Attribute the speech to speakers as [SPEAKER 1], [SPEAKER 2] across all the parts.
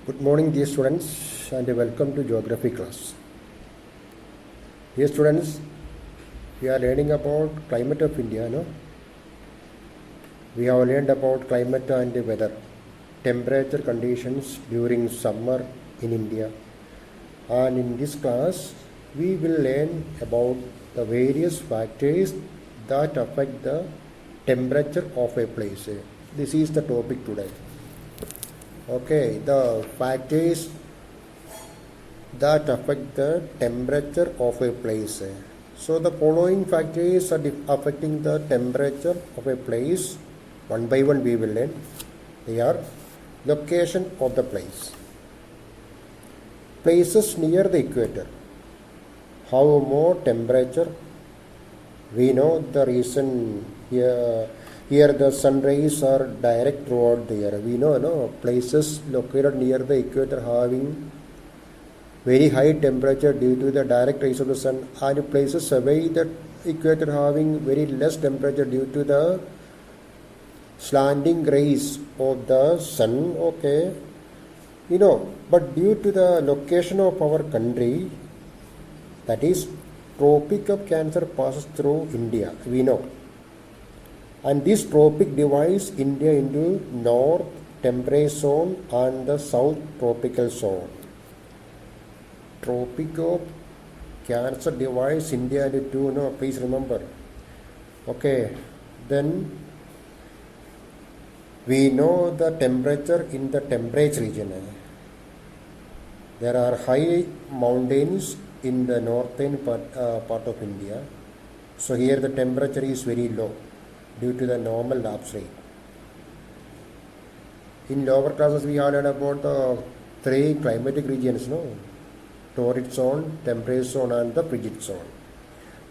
[SPEAKER 1] Good morning, dear students, and welcome to geography class. Dear students, we are learning about climate of India. No, we have learned about climate and weather, temperature conditions during summer in India, and in this class, we will learn about the various factors that affect the temperature of a place. This is the topic today. Okay, the factors that affect the temperature of a place. So the following factors are affecting the temperature of a place. One by one we will learn. They are location of the place. Places near the equator have more temperature. We know the reason here. Here the sun rays are direct throughout the year. We know, places located near the equator having very high temperature due to the direct rays of the sun, and places away the equator having very less temperature due to the slanting rays of the sun. Okay, but due to the location of our country, that is, Tropic of Cancer passes through India, we know. And this tropic divides India into north temperate zone and the south tropical zone. Tropic of Cancer divides India into two, please remember. Okay, then we know the temperature in the temperate region. There are high mountains in the northern part of India. So here the temperature is very low due to the normal lapse rate. In lower classes we have learned about the three climatic regions, torrid zone, temperate zone and the frigid zone.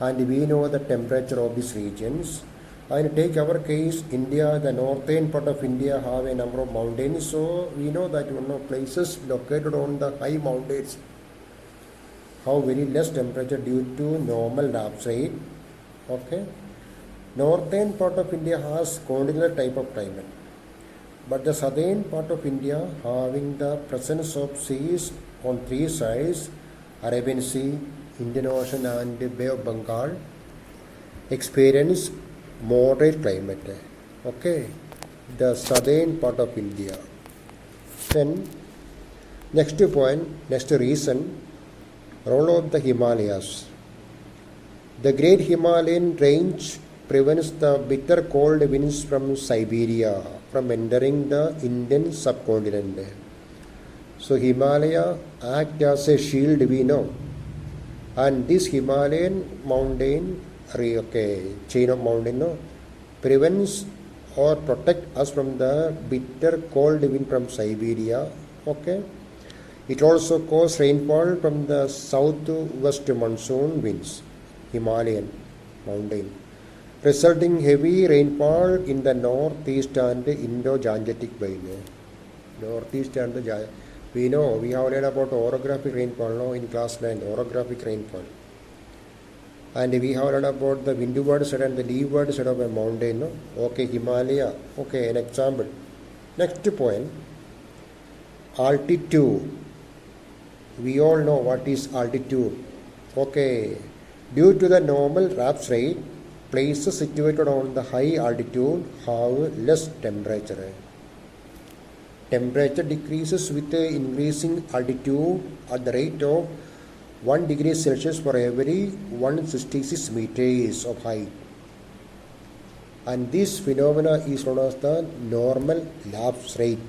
[SPEAKER 1] And we know the temperature of these regions. And take our case, India, the northern part of India have a number of mountains. So we know that places located on the high mountains have very less temperature due to normal lapse rate. Okay. Northern part of India has continental type of climate, but the southern part of India having the presence of seas on three sides, Arabian Sea, Indian Ocean and Bay of Bengal, experience moderate climate. Okay, the southern part of India. Then next reason, role of the Himalayas. The Great Himalayan Range prevents the bitter cold winds from Siberia from entering the Indian subcontinent. So Himalaya act as a shield, we know. And this Himalayan mountain, chain of mountain, prevents or protect us from the bitter cold wind from Siberia. Okay. It also causes rainfall from the southwest monsoon winds, Himalayan mountain, resulting heavy rainfall in the northeast and Indo-Gangetic Plain. Northeast and the we know, we have learned about orographic rainfall in class 9, orographic rainfall. And we have learned about the windward side and the leeward side of a mountain. Okay, Himalaya. Okay, an example. Next point, altitude. We all know what is altitude. Okay, due to the normal lapse rate, places situated on the high altitude have less temperature. Temperature decreases with the increasing altitude at the rate of 1 degree Celsius for every 166 meters of height. And this phenomena is known as the normal lapse rate.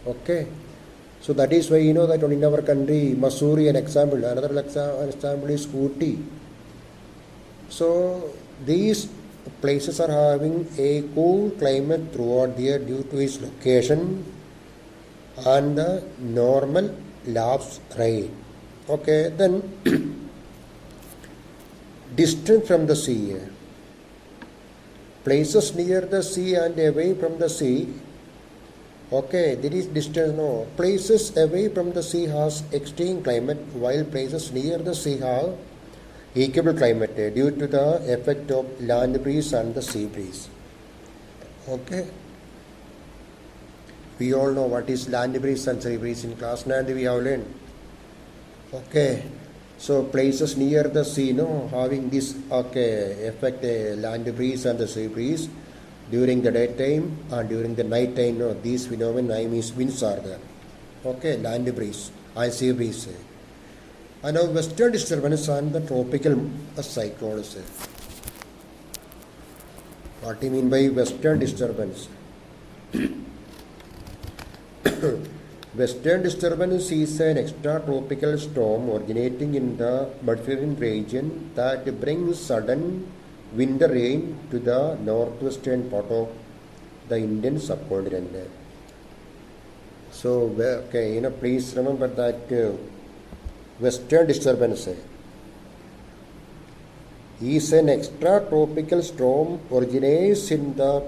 [SPEAKER 1] Okay. So that is why that in our country, Missouri, an example, another example is Ooty. So these places are having a cool climate throughout the year due to its location and the normal lapse rate. Okay, then distance from the sea. Places near the sea and away from the sea. Okay, there is distance, Places away from the sea has extreme climate, while places near the sea have equable climate due to the effect of land breeze and the sea breeze. Okay. We all know what is land breeze and sea breeze. In class 9 we have learned. Okay. So places near the sea, having this effect, land breeze and the sea breeze during the daytime and during the night time. These phenomena means winds are there. Okay, land breeze and sea breeze. And now western disturbance and the tropical cyclones. What do you mean by western disturbance? Western disturbance is an extratropical storm originating in the Mediterranean region that brings sudden winter rain to the northwestern part of the Indian subcontinent. So, please remember that western disturbance is an extratropical storm originates in the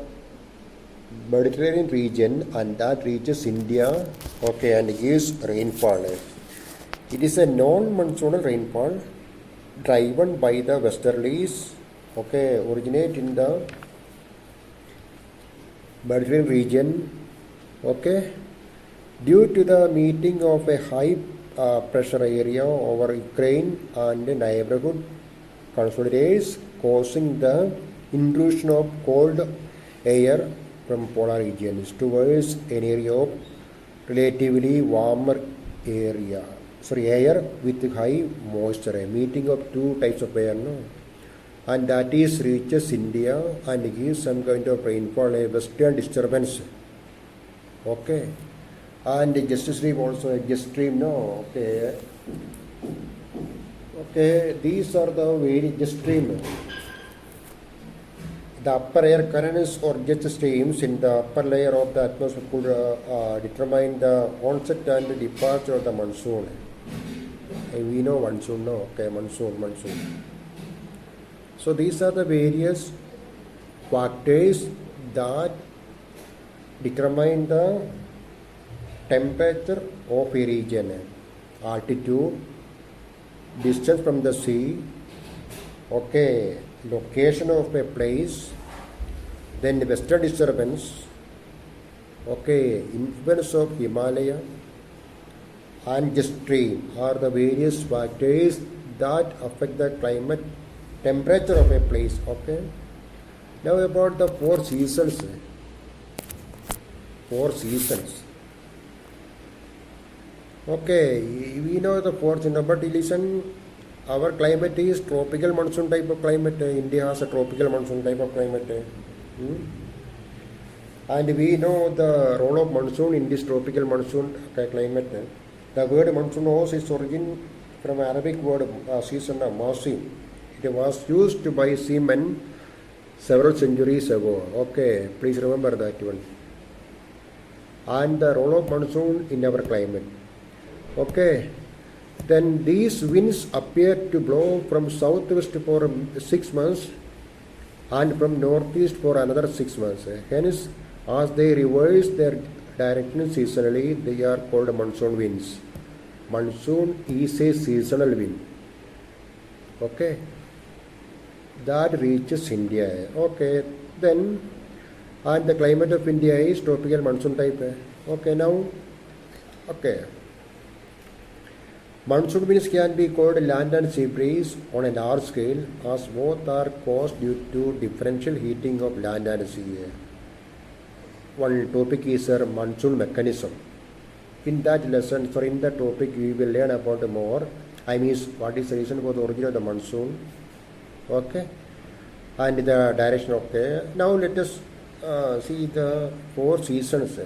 [SPEAKER 1] Mediterranean region and that reaches India, and gives rainfall. It is a non-monsoonal rainfall driven by the westerlies, originate in the Mediterranean region, due to the meeting of a high pressure area over Ukraine and neighborhood consolidates, causing the intrusion of cold air from polar regions towards an area of relatively warmer air with high moisture, meeting of two types of air, and that is reaches India and gives some kind of rainfall, a western disturbance. And jet stream also, a jet stream, these are the various jet stream. The upper air currents or jet streams in the upper layer of the atmosphere could determine the onset and departure of the monsoon. We know monsoon, monsoon. So these are the various factors that determine the temperature of a region, altitude, distance from the sea, location of a place, then the western disturbance, influence of Himalaya and jet stream are the various factors that affect the climate temperature of a place. Now about the four seasons. We know the four seasons, but listen, our climate is tropical monsoon type of climate. India has a tropical monsoon type of climate. And we know the role of monsoon in this tropical monsoon climate. The word monsoon also is origin from Arabic word season, mausim. It was used by seamen several centuries ago. Please remember that one. And the role of monsoon in our climate. Then these winds appear to blow from southwest for 6 months and from northeast for another 6 months. Hence, as they reverse their direction seasonally, they are called monsoon winds. Monsoon is a seasonal wind. That reaches India. Then, and the climate of India is tropical monsoon type. Monsoon winds can be called land and sea breeze on a large scale, as both are caused due to differential heating of land and sea. One topic is monsoon mechanism. In that lesson, in that topic, we will learn about more. What is the reason for the origin of the monsoon? And the direction. Now let us see the four seasons.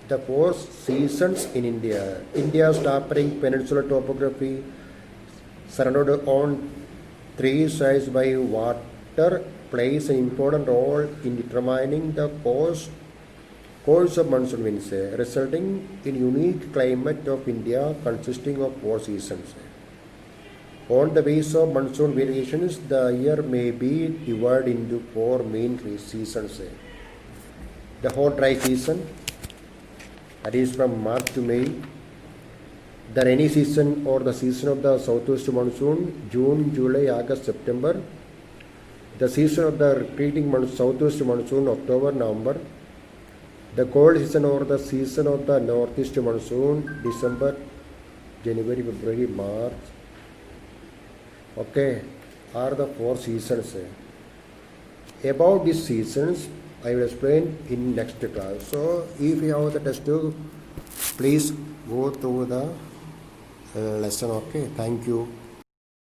[SPEAKER 1] The four seasons in India. India's tapering peninsular topography, surrounded on three sides by water, plays an important role in determining the course of monsoon winds, resulting in unique climate of India consisting of four seasons. On the basis of monsoon variations, the year may be divided into four main seasons. The hot dry season, that is from March to May. The rainy season or the season of the southwest monsoon, June, July, August, September. The season of the retreating southwest monsoon, October, November. The cold season or the season of the northeast monsoon, December, January, February, March, okay, are the 4 seasons. About these seasons, I will explain in next class. So, if you have the test, please go through the lesson. Okay, thank you.